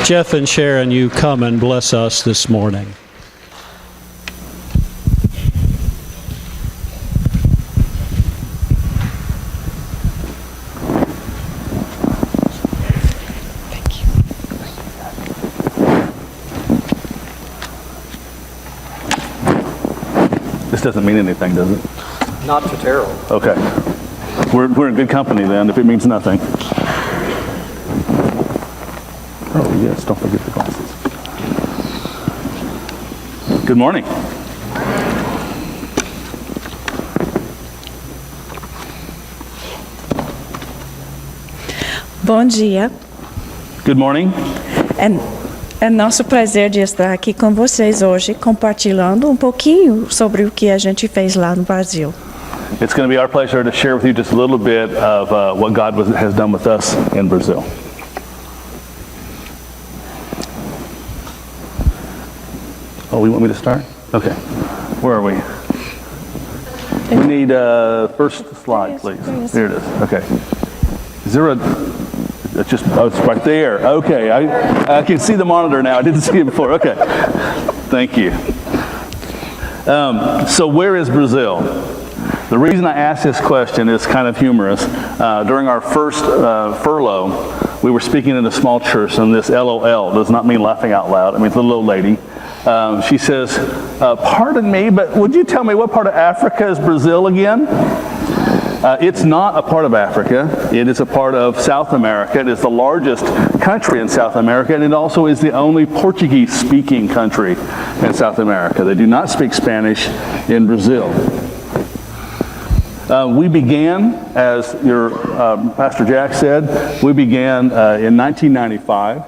Jeff and Sharon, you come and bless us this morning. This doesn't mean anything, does it? Not to Terrell. Okay. We're in good company then, if it means nothing. Oh, yes, don't forget the glasses. Good morning. Bom dia. Good morning. É nosso prazer de estar aqui com vocês hoje, compartilhando um pouquinho sobre o que a gente fez lá no Brasil. It's going to be our pleasure to share with you just a little bit of what God has done with us in Brazil. Oh, you want me to start? Okay. Where are we? We need first slide, please. There it is. Okay. Is there it's just, oh, it's right there. Okay. I can see the monitor now. I didn't see it before. Okay. Thank you. So where is Brazil? The reason I asked this question is kind of humorous. During our first furlough, we were speaking in a small church, and this LOL does not mean laughing out loud. I mean, it's a little old lady. She says, pardon me, but would you tell me what part of Africa is Brazil again? It's not a part of Africa. It is a part of South America. It is the largest country in South America, and it also is the only Portuguese-speaking country in South America. They do not speak Spanish in Brazil. We began, as your Pastor Jack said, we began in 1995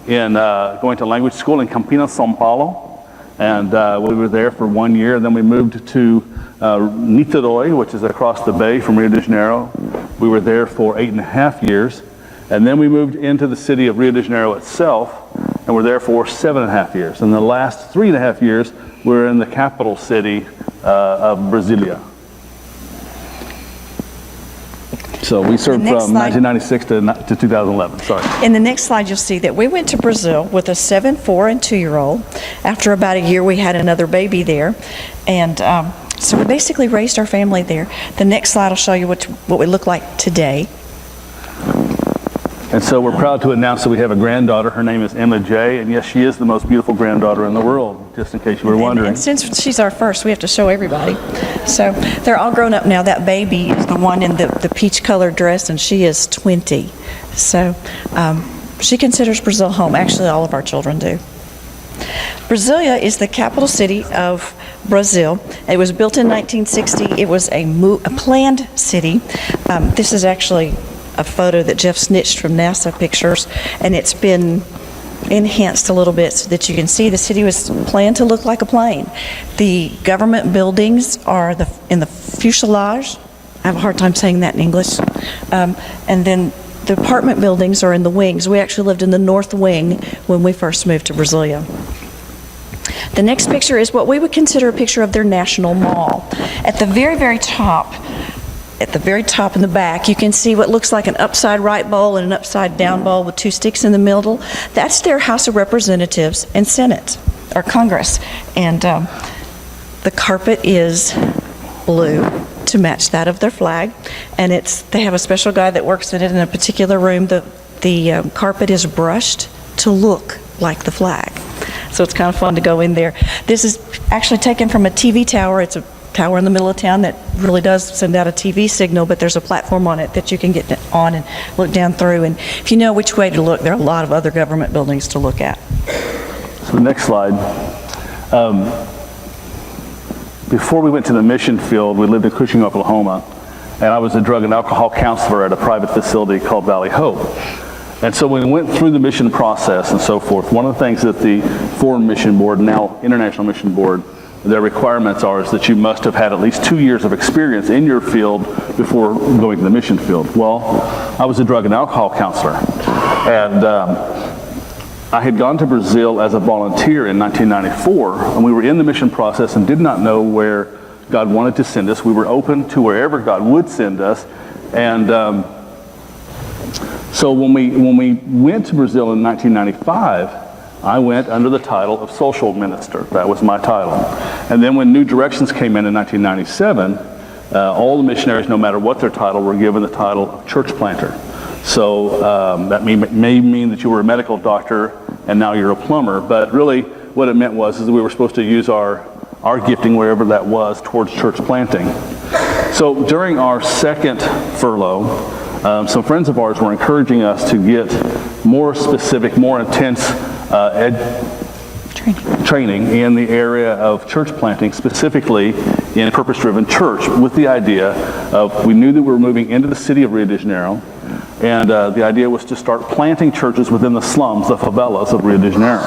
in going to language school in Campinas, São Paulo, and we were there for 1 year. And then we moved to Niterói, which is across the bay from Rio de Janeiro. We were there for 8.5 years, and then we moved into the city of Rio de Janeiro itself, and were there for 7.5 years. And the last 3.5 years, we're in the capital city of Brasilia. So we served from 1996 to 2011, sorry. In the next slide, you'll see that we went to Brazil with a 7, 4, and 2-year-old. After about a year, we had another baby there. And so we basically raised our family there. The next slide will show you what we look like today. And so we're proud to announce that we have a granddaughter. Her name is Emma J. And yes, she is the most beautiful granddaughter in the world, just in case you were wondering. And since she's our first, we have to show everybody. So they're all grown up now. That baby is the one in the peach-colored dress, and she is 20. So she considers Brazil home. Actually, all of our children do. Brasilia is the capital city of Brazil. It was built in 1960. It was a planned city. This is actually a photo that Jeff snitched from NASA pictures, and it's been enhanced a little bit so that you can see the city was planned to look like a plane. The government buildings are in the fuselage. I have a hard time saying that in English. And then the apartment buildings are in the wings. We actually lived in the north wing when we first moved to Brasilia. The next picture is what we would consider a picture of their national mall. At the very, very top in the back, you can see what looks like an upside right bowl and an upside down bowl with 2 sticks in the middle. That's their House of Representatives and Senate, or Congress. And the carpet is blue to match that of their flag. And they have a special guy that works in it in a particular room. The carpet is brushed to look like the flag. So it's kind of fun to go in there. This is actually taken from a TV tower. It's a tower in the middle of town that really does send out a TV signal, but there's a platform on it that you can get on and look down through. And if you know which way to look, there are a lot of other government buildings to look at. So the next slide. Before we went to the mission field, we lived in Cushing, Oklahoma, and I was a drug and alcohol counselor at a private facility called Valley Hope. And so when we went through the mission process and so forth, one of the things that the Foreign Mission Board, now International Mission Board, their requirements is that you must have had at least 2 years of experience in your field before going to the mission field. Well, I was a drug and alcohol counselor, and I had gone to Brazil as a volunteer in 1994, and we were in the mission process and did not know where God wanted to send us. We were open to wherever God would send us, and So when we went to Brazil in 1995, I went under the title of social minister. That was my title. And then when New Directions came in 1997, all the missionaries, no matter what their title, were given the title of church planter. So that may mean that you were a medical doctor and now you're a plumber, but really what it meant was that we were supposed to use our gifting, wherever that was, towards church planting. So during our second furlough, some friends of ours were encouraging us to get more specific, more intense training in the area of church planting, specifically in purpose-driven church, with the idea of, we knew that we were moving into the city of Rio de Janeiro, and the idea was to start planting churches within the slums, the favelas of Rio de Janeiro.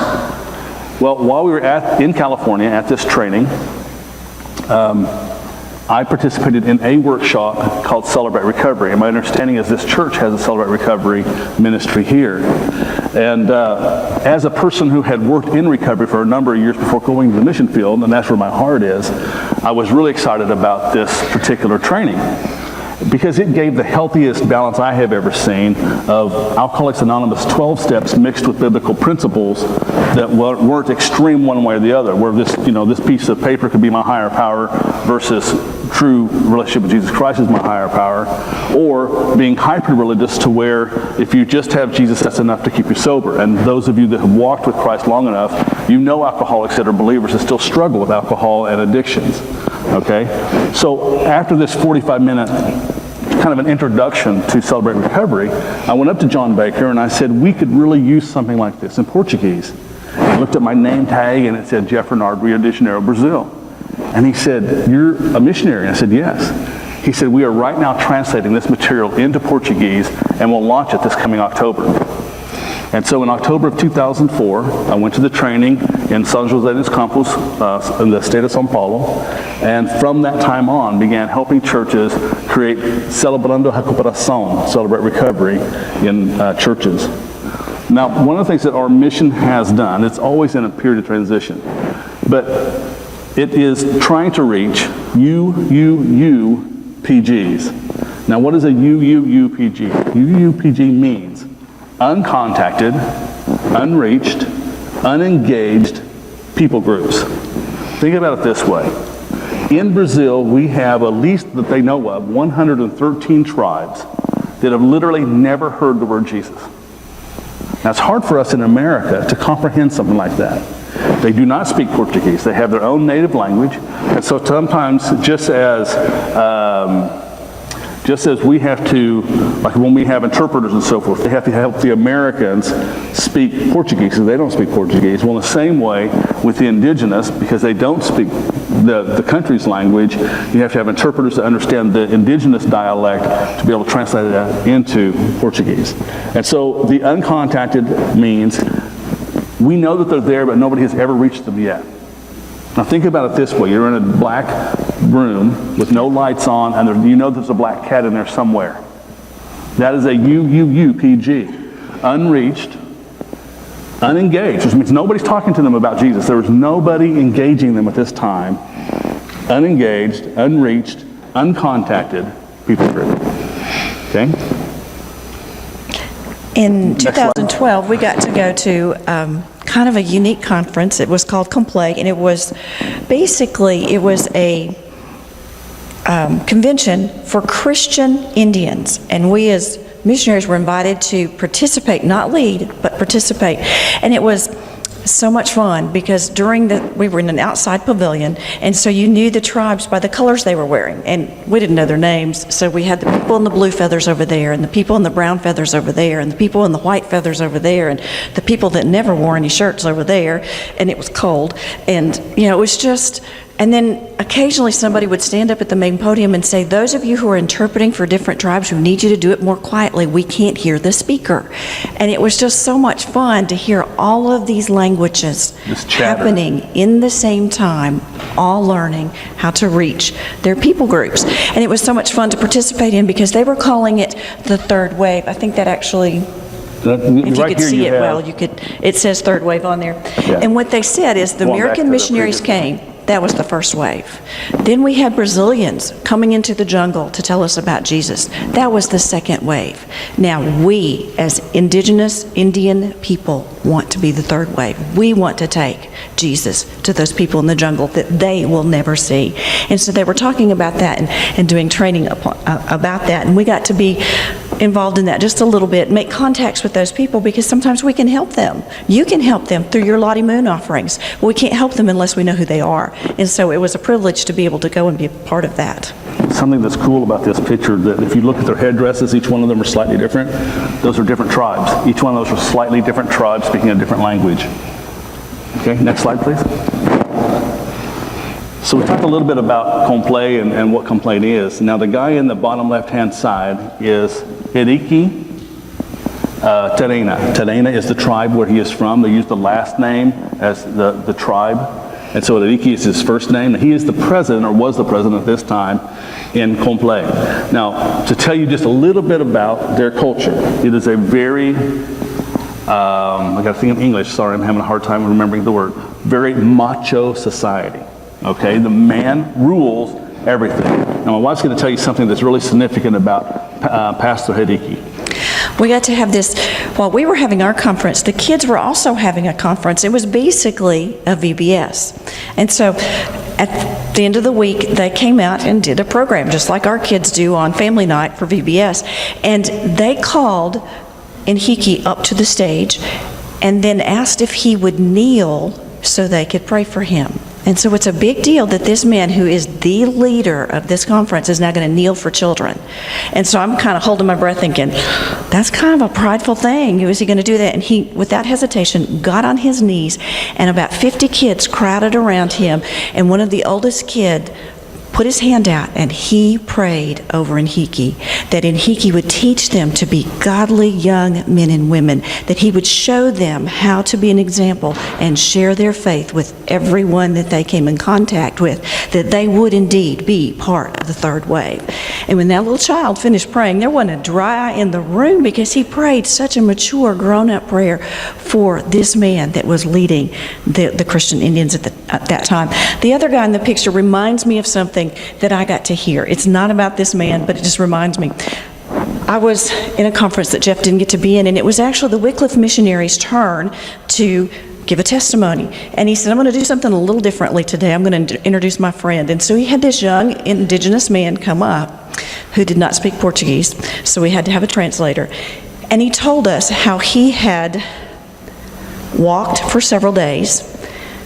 Well, while we were in California at this training, I participated in a workshop called Celebrate Recovery. And my understanding is this church has a Celebrate Recovery ministry here. And as a person who had worked in recovery for a number of years before going to the mission field, and that's where my heart is, I was really excited about this particular training, because it gave the healthiest balance I have ever seen of Alcoholics Anonymous 12 steps mixed with biblical principles that weren't extreme one way or the other, where this piece of paper could be my higher power versus true relationship with Jesus Christ is my higher power, or being hyper-religious to where if you just have Jesus, that's enough to keep you sober. And those of you that have walked with Christ long enough, you know alcoholics that are believers that still struggle with alcohol and addictions. Okay? So after this 45-minute kind of an introduction to Celebrate Recovery, I went up to John Baker and I said, we could really use something like this in Portuguese. I looked at my name tag and it said, Jeff Renard, Rio de Janeiro, Brazil. And he said, you're a missionary? I said, yes. He said, we are right now translating this material into Portuguese and we'll launch it this coming October. And so in October of 2004, I went to the training in São José dos Campos in the state of São Paulo, and from that time on began helping churches create Celebrando Recuperação, Celebrate Recovery, in churches. Now, one of the things that our mission has done, it's always in a period of transition, but it is trying to reach UUUPGs. Now, what does a UUUPG? UUUPG means uncontacted, unreached, unengaged people groups. Think about it this way. In Brazil, we have, at least that they know of, 113 tribes that have literally never heard the word Jesus. Now, it's hard for us in America to comprehend something like that. They do not speak Portuguese. They have their own native language. And so sometimes, just as we have to, like when we have interpreters and so forth, they have to help the Americans speak Portuguese because they don't speak Portuguese. Well, in the same way with the indigenous, because they don't speak the country's language, you have to have interpreters to understand the indigenous dialect to be able to translate it into Portuguese. And so the uncontacted means we know that they're there, but nobody has ever reached them yet. Now think about it this way. You're in a black room with no lights on, and you know there's a black cat in there somewhere. That is a UUUPG. Unreached, unengaged, which means nobody's talking to them about Jesus. There is nobody engaging them at this time. Unengaged, unreached, uncontacted people group. Okay? In 2012, we got to go to kind of a unique conference. It was called Complag, and it was a convention for Christian Indians, and we as missionaries were invited to participate, not lead, but participate. And it was so much fun because we were in an outside pavilion, and so you knew the tribes by the colors they were wearing, and we didn't know their names. So we had the people in the blue feathers over there, and the people in the brown feathers over there, and the people in the white feathers over there, and the people that never wore any shirts over there, and it was cold. And it was just, and then occasionally somebody would stand up at the main podium and say, those of you who are interpreting for different tribes, we need you to do it more quietly. We can't hear the speaker. And it was just so much fun to hear all of these languages happening in the same time, all learning how to reach their people groups. And it was so much fun to participate in because they were calling it the third wave. I think that actually, if you could see it well, it says third wave on there. Yeah. And what they said is the American missionaries came. That was the first wave. Then we had Brazilians coming into the jungle to tell us about Jesus. That was the second wave. Now we, as indigenous Indian people, want to be the third wave. We want to take Jesus to those people in the jungle that they will never see. And so they were talking about that and doing training about that. And we got to be involved in that just a little bit, make contacts with those people, because sometimes we can help them. You can help them through your Lottie Moon offerings. But we can't help them unless we know who they are. And so it was a privilege to be able to go and be a part of that. Something that's cool about this picture, that if you look at their headdresses, each one of them are slightly different. Those are different tribes. Each one of those are slightly different tribes speaking a different language. Okay, next slide, please. So we talked a little bit about Complé and what Complé is. Now the guy in the bottom left-hand side is Eriki Terena. Terena is the tribe where he is from. They use the last name as the tribe. And so Eriki is his first name. He is the president, or was the president at this time, in Complé. Now, to tell you just a little bit about their culture, it is a very, I got to think in English, sorry, I'm having a hard time remembering the word, very macho society. Okay, the man rules everything. Now, my wife's going to tell you something that's really significant about Pastor Eriki. We got to have this, while we were having our conference, the kids were also having a conference. It was basically a VBS. And so at the end of the week, they came out and did a program, just like our kids do on family night for VBS. And they called Enrique up to the stage and then asked if he would kneel so they could pray for him. And so it's a big deal that this man, who is the leader of this conference, is now going to kneel for children. And so I'm kind of holding my breath thinking, that's kind of a prideful thing. Is he going to do that? And he, without hesitation, got on his knees, and about 50 kids crowded around him, and one of the oldest kid put his hand out and he prayed over Enrique, that Enrique would teach them to be godly young men and women, that he would show them how to be an example and share their faith with everyone that they came in contact with, that they would indeed be part of the third wave. And when that little child finished praying, there wasn't a dry eye in the room, because he prayed such a mature, grown-up prayer for this man that was leading the Christian Indians at that time. The other guy in the picture reminds me of something that I got to hear. It's not about this man, but it just reminds me. I was in a conference that Jeff didn't get to be in, and it was actually the Wycliffe missionaries' turn to give a testimony. And he said, I'm going to do something a little differently today. I'm going to introduce my friend. And so he had this young indigenous man come up who did not speak Portuguese, so we had to have a translator. And he told us how he had walked for several days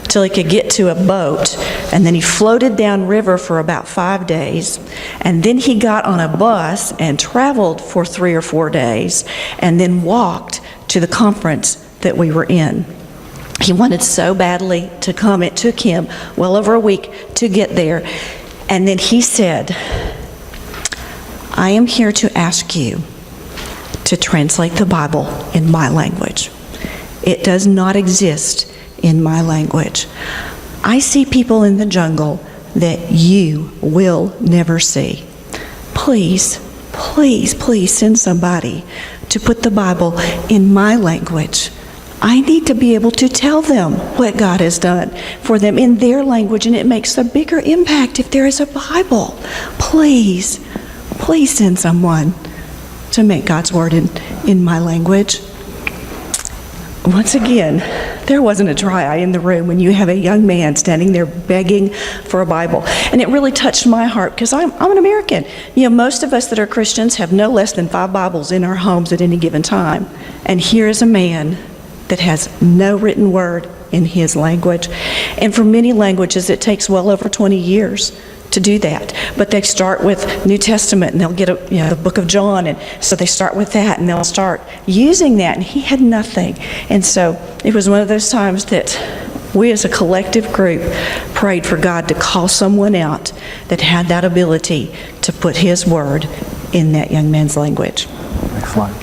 till he could get to a boat, and then he floated downriver for about 5 days, and then he got on a bus and traveled for 3 or 4 days, and then walked to the conference that we were in. He wanted so badly to come. It took him well over a week to get there. And then he said, I am here to ask you to translate the Bible in my language. It does not exist in my language. I see people in the jungle that you will never see. Please, please, please send somebody to put the Bible in my language. I need to be able to tell them what God has done for them in their language, and it makes a bigger impact if there is a Bible. Please, please send someone to make God's word in my language. Once again, there wasn't a dry eye in the room when you have a young man standing there begging for a Bible. And it really touched my heart, because I'm an American. You know, most of us that are Christians have no less than 5 Bibles in our homes at any given time. And here is a man that has no written word in his language. And for many languages, it takes well over 20 years to do that. But they start with New Testament, and they'll get the book of John, and so they start with that, and they'll start using that, and he had nothing. And so it was one of those times that we as a collective group prayed for God to call someone out that had that ability to put his word in that young man's language. Next slide.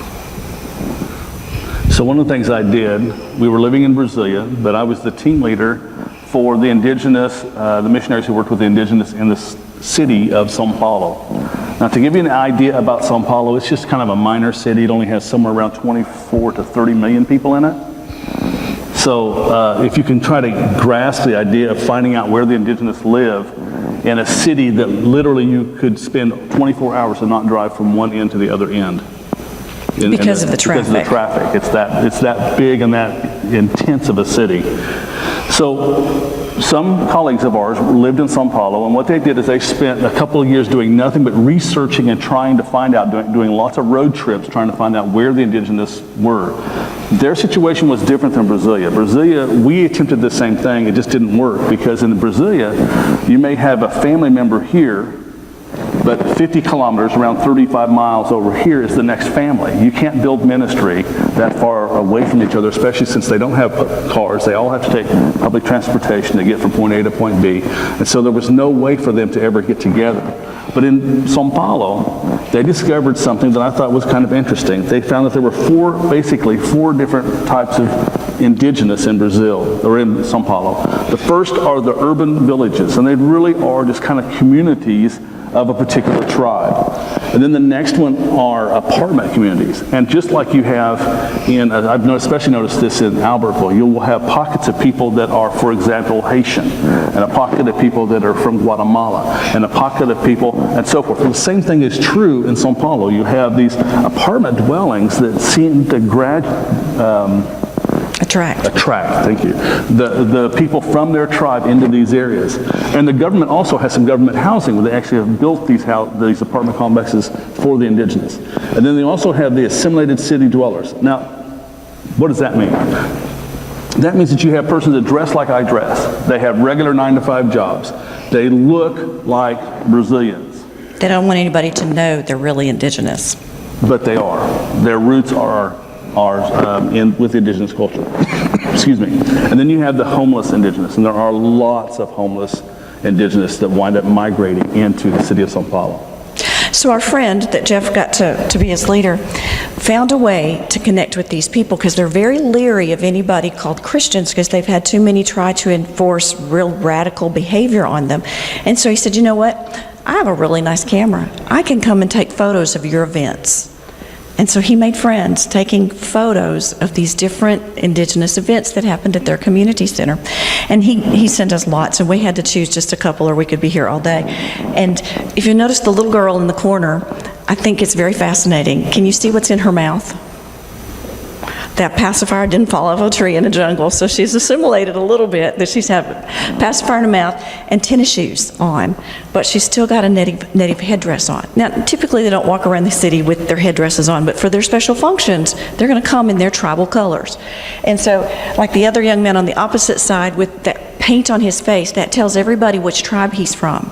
So one of the things I did, we were living in Brasilia, but I was the team leader for the indigenous, the missionaries who worked with the indigenous in the city of São Paulo. Now, to give you an idea about São Paulo, it's just kind of a minor city. It only has somewhere around 24 to 30 million people in it. So if you can try to grasp the idea of finding out where the indigenous live in a city that literally you could spend 24 hours and not drive from one end to the other end. Because of the traffic. Because of the traffic. It's that big and that intense of a city. So some colleagues of ours lived in Sao Paulo, and what they did is they spent a couple of years doing nothing but researching and trying to find out, doing lots of road trips, trying to find out where the indigenous were. Their situation was different than Brasilia. Brasilia, we attempted the same thing, it just didn't work, because in Brasilia, you may have a family member here, but 50 kilometers, around 35 miles over here, is the next family. You can't build ministry that far away from each other, especially since they don't have cars. They all have to take public transportation to get from point A to point B. And so there was no way for them to ever get together. But in Sao Paulo, they discovered something that I thought was kind of interesting. They found that there were basically four different types of indigenous in Brazil, or in Sao Paulo. The first are the urban villages, and they really are just kind of communities of a particular tribe. And then the next one are apartment communities. And just like you have in, I've especially noticed this in Albertville, you will have pockets of people that are, for example, Haitian, and a pocket of people that are from Guatemala, and a pocket of people, and so forth. And the same thing is true in Sao Paulo. You have these apartment dwellings that seem to attract, thank you, the people from their tribe into these areas. And the government also has some government housing where they actually have built these apartment complexes for the indigenous. And then they also have the assimilated city dwellers. Now, what does that mean? That means that you have persons that dress like I dress. They have regular 9-to-5 jobs. They look like Brazilians. They don't want anybody to know they're really indigenous. But they are. Their roots are with the indigenous culture. Excuse me. And then you have the homeless indigenous, and there are lots of homeless indigenous that wind up migrating into the city of Sao Paulo. So our friend that Jeff got to be his leader found a way to connect with these people, because they're very leery of anybody called Christians, because they've had too many try to enforce real radical behavior on them. And so he said, you know what? I have a really nice camera. I can come and take photos of your events. And so he made friends taking photos of these different indigenous events that happened at their community center. And he sent us lots, and we had to choose just a couple or we could be here all day. And if you notice the little girl in the corner, I think it's very fascinating. Can you see what's in her mouth? That pacifier didn't fall off a tree in a jungle, so she's assimilated a little bit, that she's had a pacifier in her mouth and tennis shoes on, but she's still got a native headdress on. Now, typically they don't walk around the city with their headdresses on, but for their special functions, they're going to come in their tribal colors. And so, like the other young man on the opposite side with that paint on his face, that tells everybody which tribe he's from.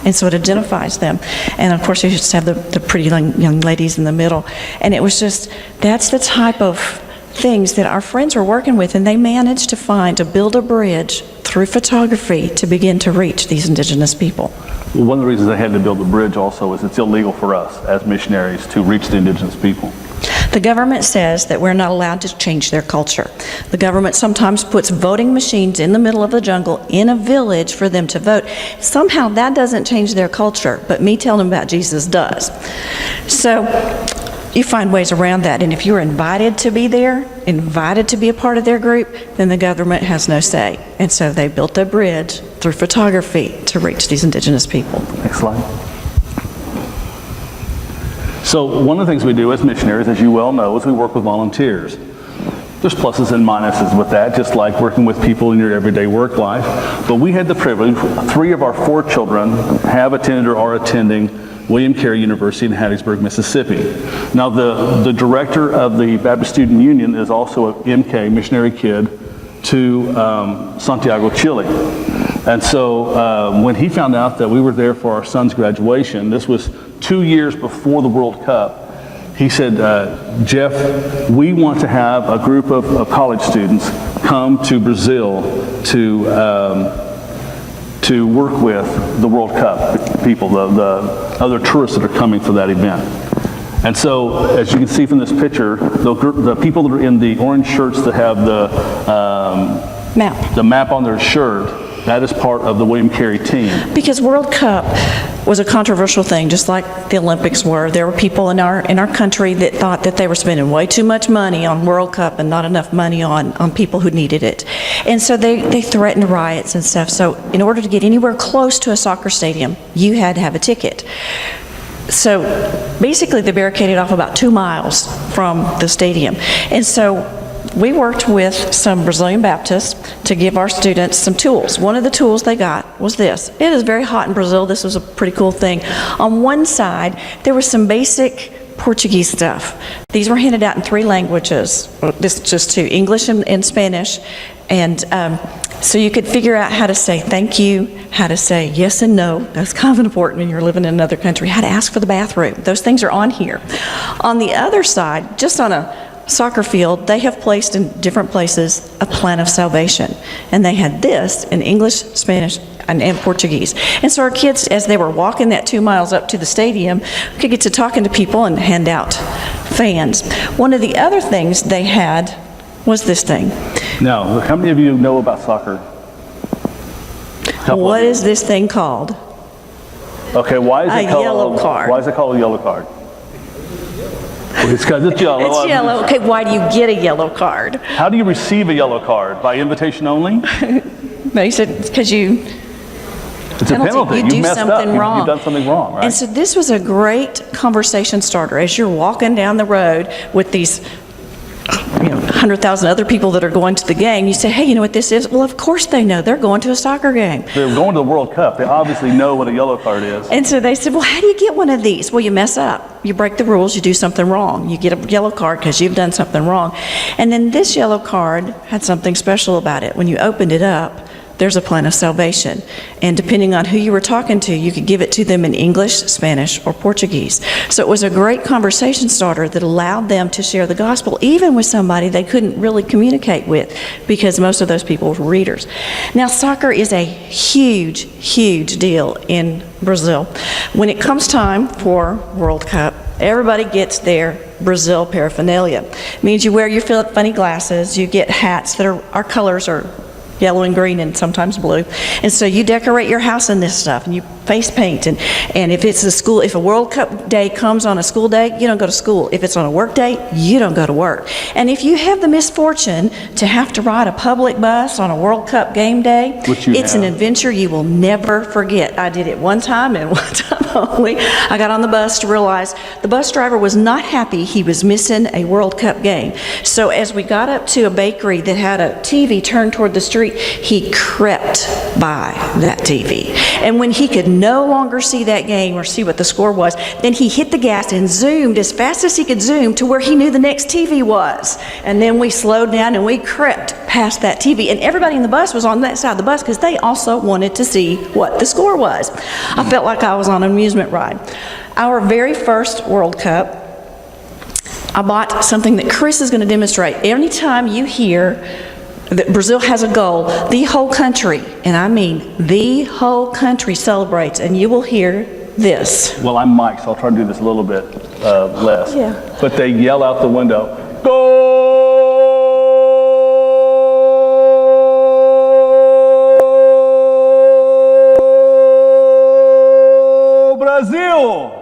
And so it identifies them. And of course, you just have the pretty young ladies in the middle. And it was just, that's the type of things that our friends were working with, and they managed to build a bridge through photography to begin to reach these indigenous people. Well, one of the reasons they had to build the bridge also is it's illegal for us as missionaries to reach the indigenous people. The government says that we're not allowed to change their culture. The government sometimes puts voting machines in the middle of the jungle in a village for them to vote. Somehow that doesn't change their culture, but me telling them about Jesus does. So you find ways around that, and if you're invited to be there, invited to be a part of their group, then the government has no say. And so they built a bridge through photography to reach these indigenous people. Next slide. So one of the things we do as missionaries, as you well know, is we work with volunteers. There's pluses and minuses with that, just like working with people in your everyday work life. But we had the privilege, 3 of our 4 children have attended or are attending William Carey University in Hattiesburg, Mississippi. Now the director of the Baptist Student Union is also an MK, missionary kid, to Santiago, Chile. And so when he found out that we were there for our son's graduation, this was 2 years before the World Cup, he said, Jeff, we want to have a group of college students come to Brazil to work with the World Cup people, the other tourists that are coming for that event. And so, as you can see from this picture, the people that are in the orange shirts that have the map on their shirt, that is part of the William Carey team. Because World Cup was a controversial thing, just like the Olympics were. There were people in our country that thought that they were spending way too much money on World Cup and not enough money on people who needed it. And so they threatened riots and stuff. So in order to get anywhere close to a soccer stadium, you had to have a ticket. So basically they barricaded off about 2 miles from the stadium. And so we worked with some Brazilian Baptists to give our students some tools. One of the tools they got was this. It is very hot in Brazil. This was a pretty cool thing. On one side, there was some basic Portuguese stuff. These were handed out in 3 languages. This is just 2, English and Spanish. And so you could figure out how to say thank you, how to say yes and no. That's kind of important when you're living in another country. How to ask for the bathroom. Those things are on here. On the other side, just on a soccer field, they have placed in different places a plan of salvation. And they had this in English, Spanish, and Portuguese. And so our kids, as they were walking that 2 miles up to the stadium, could get to talking to people and hand out fans. One of the other things they had was this thing. Now, how many of you know about soccer? What is this thing called? Okay, why is it A called yellow card. Why is it called a yellow card? It's because it's yellow. It's yellow. Okay, why do you get a yellow card? How do you receive a yellow card? By invitation only? No, he said because you. It's a penalty. You do messed something up. wrong. You've done something wrong, right? And so this was a great conversation starter as you're walking down the road with these 100,000 other people that are going to the game. You say, hey, you know what this is? Well, of course they know. They're going to a soccer game. They're going to the World Cup. They obviously know what a yellow card is. And so they said, well, how do you get one of these? Well, you mess up. You break the rules. You do something wrong. You get a yellow card because you've done something wrong. And then this yellow card had something special about it. When you opened it up, there's a plan of salvation. And depending on who you were talking to, you could give it to them in English, Spanish, or Portuguese. So it was a great conversation starter that allowed them to share the gospel, even with somebody they couldn't really communicate with, because most of those people were readers. Now, soccer is a huge, huge deal in Brazil. When it comes time for World Cup, everybody gets their Brazil paraphernalia. It means you wear your funny glasses, you get hats that our colors are yellow and green and sometimes blue. And so you decorate your house in this stuff and you face paint. And if it's if a World Cup day comes on a school day, you don't go to school. If it's on a work day, you don't go to work. And if you have the misfortune to have to ride a public bus on a World Cup game day, it's an adventure you will never forget. I did it one time and one time only. I got on the bus to realize the bus driver was not happy he was missing a World Cup game. So as we got up to a bakery that had a TV turned toward the street, he crept by that TV. And when he could no longer see that game or see what the score was, then he hit the gas and zoomed as fast as he could zoom to where he knew the next TV was. And then we slowed down and we crept past that TV. And everybody in the bus was on that side of the bus because they also wanted to see what the score was. I felt like I was on an amusement ride. Our very first World Cup, I bought something that Chris is going to demonstrate. Anytime you hear that Brazil has a goal, the whole country, and I mean the whole country, celebrates, and you will hear this. Well, I'm Mike, so I'll try to do this a little bit less. Yeah. But they yell out the window, "Go Brazil!"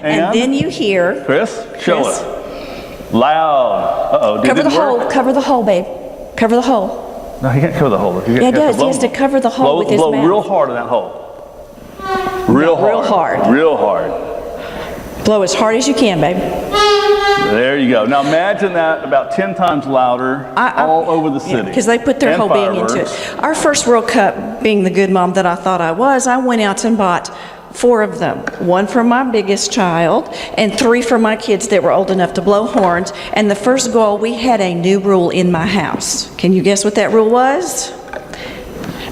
And then you hear, Chris, show Chris. us. Loud. Uh-oh, Cover the hole, cover the hole, babe. Cover the hole. No, he can't cover the hole. Yeah, he does. He has to cover the hole with his mouth. Blow real hard in that hole. Real hard. Real hard. Blow as hard as you can, babe. There you go. Now imagine that about 10 times louder all over the city. Because they put their And whole being into it. Our first World Cup, being the good mom that I thought I was, I went out and bought 4 of them. 1 for my biggest child and 3 for my kids that were old enough to blow horns. And the first goal, we had a new rule in my house. Can you guess what that rule was?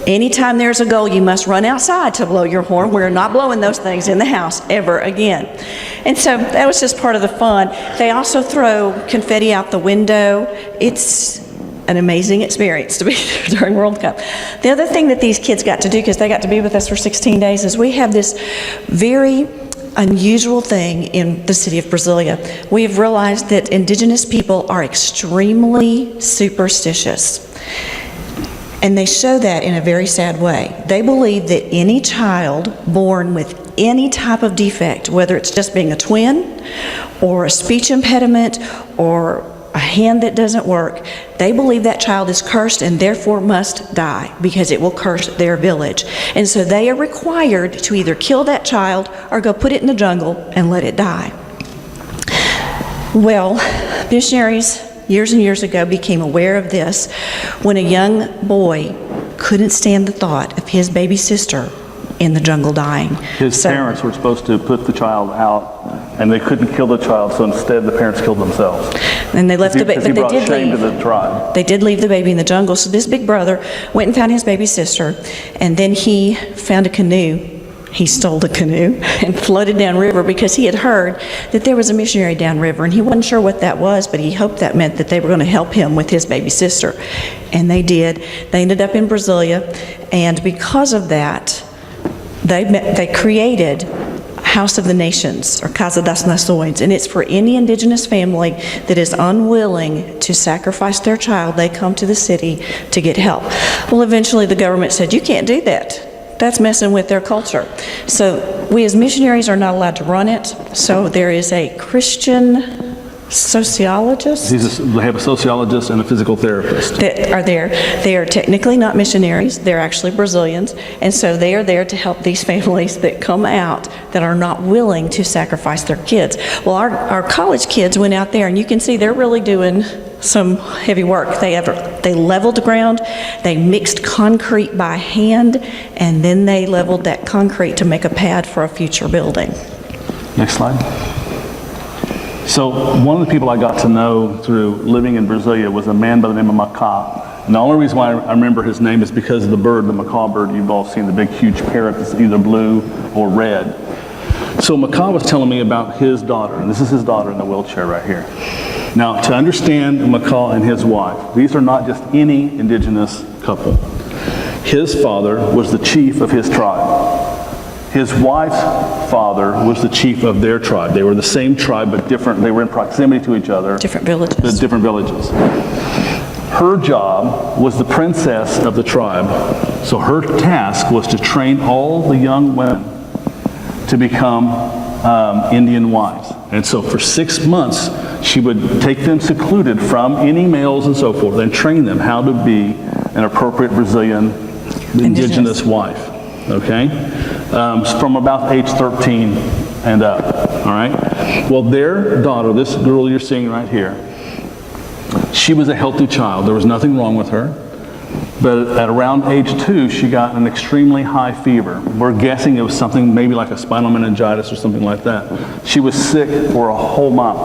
Anytime there's a goal, you must run outside to blow your horn. We're not blowing those things in the house ever again. And so that was just part of the fun. They also throw confetti out the window. It's an amazing experience to be there during World Cup. The other thing that these kids got to do, because they got to be with us for 16 days, is we have this very unusual thing in the city of Brasilia. We have realized that indigenous people are extremely superstitious. And they show that in a very sad way. They believe that any child born with any type of defect, whether it's just being a twin or a speech impediment or a hand that doesn't work, they believe that child is cursed and therefore must die because it will curse their village. And so they are required to either kill that child or go put it in the jungle and let it die. Well, missionaries years and years ago became aware of this when a young boy couldn't stand the thought of his baby sister in the jungle dying. His parents were supposed to put the child out, and they couldn't kill the child, so instead the parents killed themselves. And they left the baby, but they did shame leave. to the tribe. They did leave the baby in the jungle. So this big brother went and found his baby sister, and then he found a canoe. He stole the canoe and floated downriver because he had heard that there was a missionary downriver, and he wasn't sure what that was, but he hoped that meant that they were going to help him with his baby sister. And they did. They ended up in Brasilia, and because of that, they created House of the Nations, or Casa das Nações, and it's for any indigenous family that is unwilling to sacrifice their child. They come to the city to get help. Well, eventually the government said, you can't do that. That's messing with their culture. So we as missionaries are not allowed to run it. So there is a Christian sociologist. They have a sociologist and a physical therapist. That are there. They are technically not missionaries. They're actually Brazilians. And so they are there to help these families that come out that are not willing to sacrifice their kids. Well, our college kids went out there, and you can see they're really doing some heavy work. They leveled the ground, they mixed concrete by hand, and then they leveled that concrete to make a pad for a future building. Next slide. So one of the people I got to know through living in Brasilia was a man by the name of Macaw. And the only reason why I remember his name is because of the bird, the macaw bird. You've all seen the big, huge parrot that's either blue or red. So Macaw was telling me about his daughter, and this is his daughter in the wheelchair right here. Now, to understand Macaw and his wife, these are not just any indigenous couple. His father was the chief of his tribe. His wife's father was the chief of their tribe. They were the same tribe, but different. They were in proximity to each other. Different villages. Different villages. Her job was the princess of the tribe. So her task was to train all the young women to become Indian wives. And so for 6 months, she would take them secluded from any males and so forth and train them how to be an appropriate Brazilian indigenous wife. Okay? From about age 13 and up. All right? Well, their daughter, this girl you're seeing right here, she was a healthy child. There was nothing wrong with her. But at around age 2, she got an extremely high fever. We're guessing it was something maybe like a spinal meningitis or something like that. She was sick for a whole month.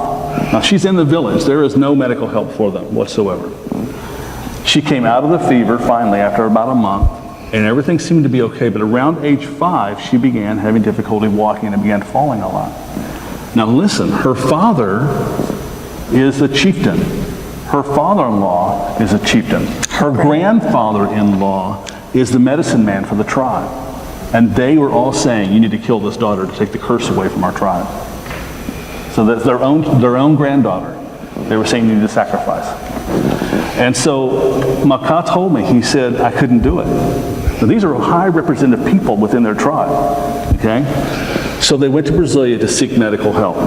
Now, she's in the village. There is no medical help for them whatsoever. She came out of the fever finally after about a month, and everything seemed to be okay. But around age 5, she began having difficulty walking and began falling a lot. Now, listen, her father is a chieftain. Her father-in-law is a chieftain. Her grandfather-in-law is the medicine man for the tribe. And they were all saying, you need to kill this daughter to take the curse away from our tribe. So that's their own granddaughter. They were saying you need to sacrifice. And so Macaw told me, he said, I couldn't do it. Now, these are high representative people within their tribe. Okay? So they went to Brasilia to seek medical help.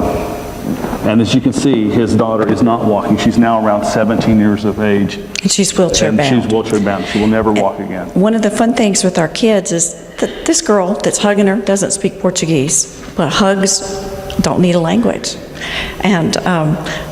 And as you can see, his daughter is not walking. She's now around 17 years of age. And she's wheelchair bound. She's wheelchair bound. She will never walk again. One of the fun things with our kids is that this girl that's hugging her doesn't speak Portuguese, but hugs don't need a language. And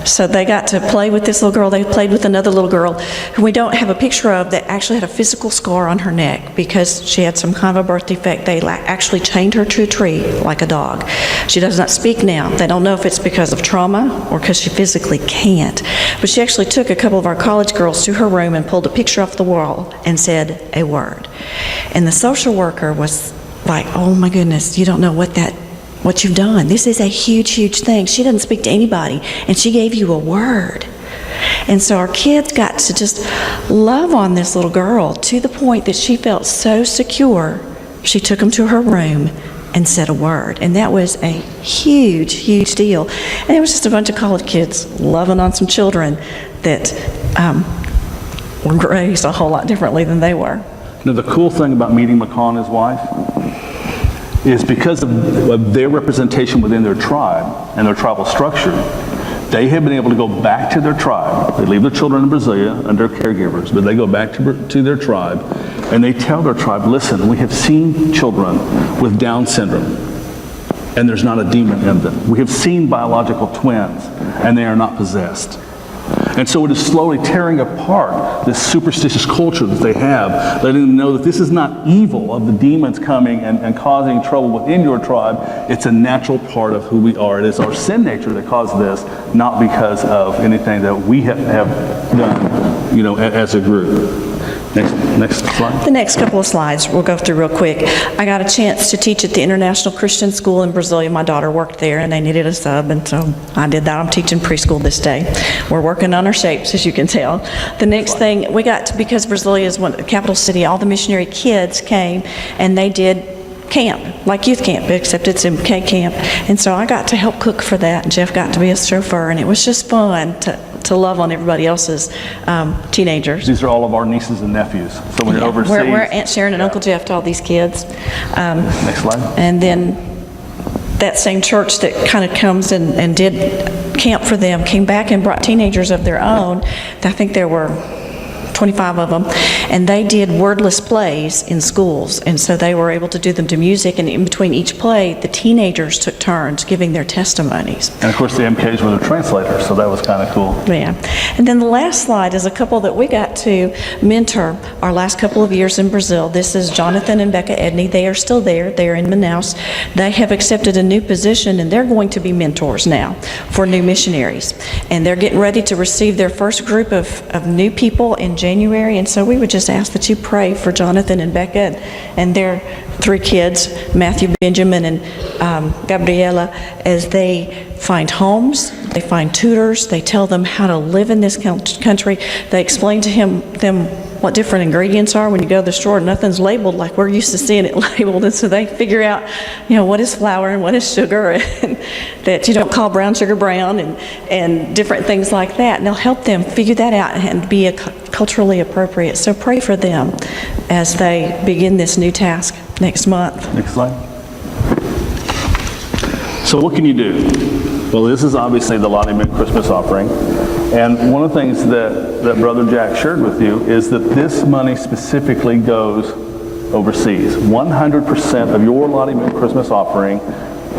so they got to play with this little girl. They played with another little girl who we don't have a picture of that actually had a physical scar on her neck because she had some kind of a birth defect. They actually chained her to a tree like a dog. She does not speak now. They don't know if it's because of trauma or because she physically can't. But she actually took a couple of our college girls to her room and pulled a picture off the wall and said a word. And the social worker was like, oh my goodness, you don't know what you've done. This is a huge, huge thing. She doesn't speak to anybody, and she gave you a word. And so our kids got to just love on this little girl to the point that she felt so secure, she took them to her room and said a word. And that was a huge, huge deal. And it was just a bunch of college kids loving on some children that were raised a whole lot differently than they were. Now, the cool thing about meeting Macaw and his wife is because of their representation within their tribe and their tribal structure, they have been able to go back to their tribe. They leave their children in Brasilia under caregivers, but they go back to their tribe, and they tell their tribe, listen, we have seen children with Down syndrome, and there's not a demon in them. We have seen biological twins, and they are not possessed. And so it is slowly tearing apart this superstitious culture that they have, letting them know that this is not evil of the demons coming and causing trouble within your tribe. It's a natural part of who we are. It is our sin nature that caused this, not because of anything that we have done, as a group. Next slide. The next couple of slides we'll go through real quick. I got a chance to teach at the International Christian School in Brasilia. My daughter worked there, and they needed a sub, and so I did that. I'm teaching preschool this day. We're working on our shapes, as you can tell. The next thing, we got to, because Brasilia is the capital city, all the missionary kids came, and they did camp, like youth camp, except it's MK camp. And so I got to help cook for that, and Jeff got to be a chauffeur, and it was just fun to love on everybody else's teenagers. These are all of our nieces and nephews. So when you're overseas. We're Aunt Sharon and Uncle Jeff to all these kids. Next slide. And then that same church that kind of comes and did camp for them came back and brought teenagers of their own. I think there were 25 of them, and they did wordless plays in schools, and so they were able to do them to music, and in between each play, the teenagers took turns giving their testimonies. And of course the MKs were the translators, so that was kind of cool. Yeah. And then the last slide is a couple that we got to mentor our last couple of years in Brazil. This is Jonathan and Becca Edney. They are still there. They are in Manaus. They have accepted a new position, and they're going to be mentors now for new missionaries. And they're getting ready to receive their first group of new people in January, and so we would just ask that you pray for Jonathan and Becca and their 3 kids, Matthew, Benjamin, and Gabriela, as they find homes, they find tutors, they tell them how to live in this country, they explain to them what different ingredients are. When you go to the store, nothing's labeled like we're used to seeing it labeled, and so they figure out, what is flour and what is sugar, and that you don't call brown sugar brown, and different things like that, and they'll help them figure that out and be culturally appropriate. So pray for them as they begin this new task next month. Next slide. So what can you do? Well, this is obviously the Lottie Mint Christmas offering. And one of the things that Brother Jack shared with you is that this money specifically goes overseas. 100% of your Lottie Mint Christmas offering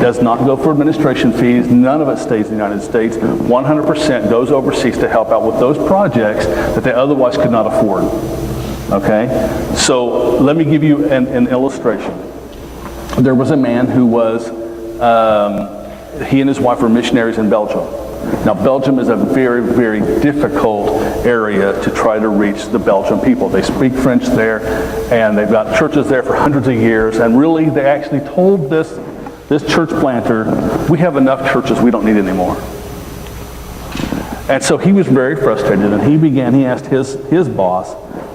does not go for administration fees. None of it stays in the United States. 100% goes overseas to help out with those projects that they otherwise could not afford. Okay? So let me give you an illustration. There was a man who was, he and his wife were missionaries in Belgium. Now, Belgium is a very, very difficult area to try to reach the Belgian people. They speak French there, and they've got churches there for hundreds of years, and really they actually told this church planter, we have enough churches, we don't need any more. And so he was very frustrated, and he asked his boss,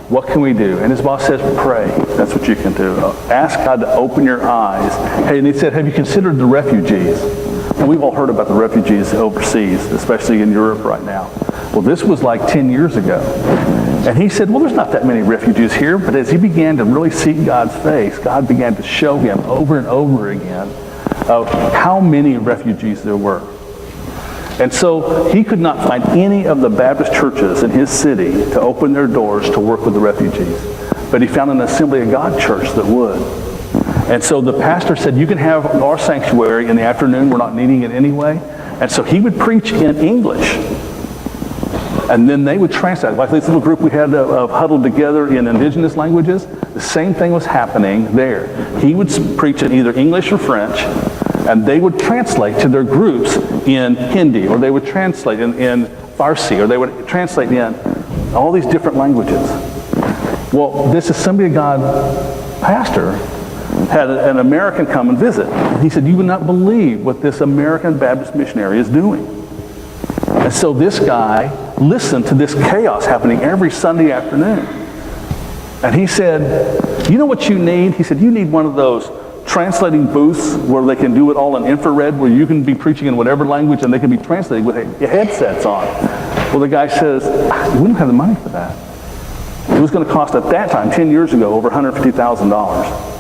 what can we do? And his boss says, pray. That's what you can do. Ask God to open your eyes. Hey, and he said, have you considered the refugees? And we've all heard about the refugees overseas, especially in Europe right now. Well, this was like 10 years ago. And he said, well, there's not that many refugees here. But as he began to really seek God's face, God began to show him over and over again of how many refugees there were. And so he could not find any of the Baptist churches in his city to open their doors to work with the refugees. But he found an Assembly of God church that would. And so the pastor said, you can have our sanctuary in the afternoon. We're not needing it anyway. And so he would preach in English. And then they would translate. Like this little group we had huddled together in indigenous languages, the same thing was happening there. He would preach in either English or French, and they would translate to their groups in Hindi, or they would translate in Farsi, or they would translate in all these different languages. Well, this Assembly of God pastor had an American come and visit. He said, you would not believe what this American Baptist missionary is doing. And so this guy listened to this chaos happening every Sunday afternoon. And he said, you know what you need? He said, you need one of those translating booths where they can do it all in infrared, where you can be preaching in whatever language and they can be translating with headsets on. Well, the guy says, we don't have the money for that. It was going to cost at that time, 10 years ago, over $150,000.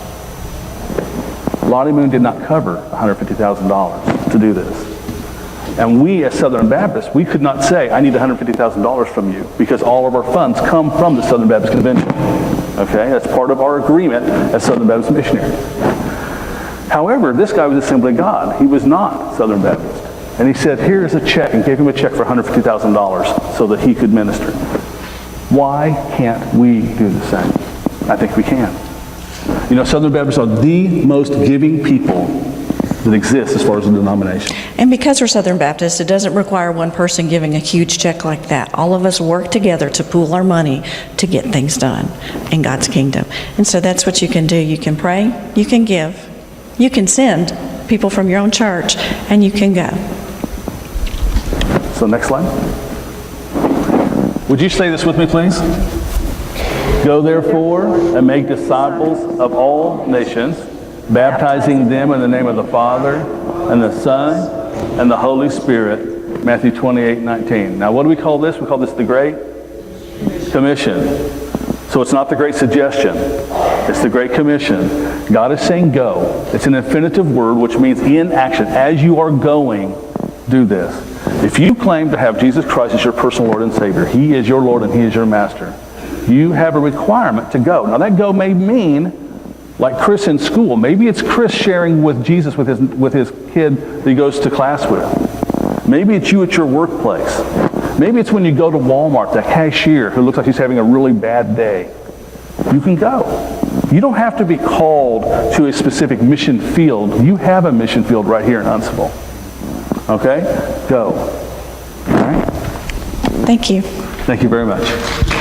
Lottie Moon did not cover $150,000 to do this. And we, as Southern Baptists, we could not say, I need $150,000 from you, because all of our funds come from the Southern Baptist Convention. Okay? That's part of our agreement as Southern Baptist missionaries. However, this guy was Assembly of God. He was not Southern Baptist. And he said, here's a check, and gave him a check for $150,000 so that he could minister. Why can't we do the same? I think we can. You know, Southern Baptists are the most giving people that exists as far as a denomination. And because we're Southern Baptists, it doesn't require one person giving a huge check like that. All of us work together to pool our money to get things done in God's kingdom. And so that's what you can do. You can pray, you can give, you can send people from your own church, and you can go. So next slide. Would you say this with me, please? Go therefore and make disciples of all nations, baptizing them in the name of the Father and the Son and the Holy Spirit. Matthew 28:19. Now what do we call this? We call this the Great Commission. So it's not the Great Suggestion. It's the Great Commission. God is saying go. It's an infinitive word, which means in action. As you are going, do this. If you claim to have Jesus Christ as your personal Lord and Savior, He is your Lord and He is your Master, you have a requirement to go. Now that go may mean, like Chris in school, maybe it's Chris sharing with Jesus with his kid that he goes to class with. Maybe it's you at your workplace. Maybe it's when you go to Walmart, that cashier who looks like he's having a really bad day. You can go. You don't have to be called to a specific mission field. You have a mission field right here in Huntsville. Okay? Go. All right? Thank you. Thank you very much.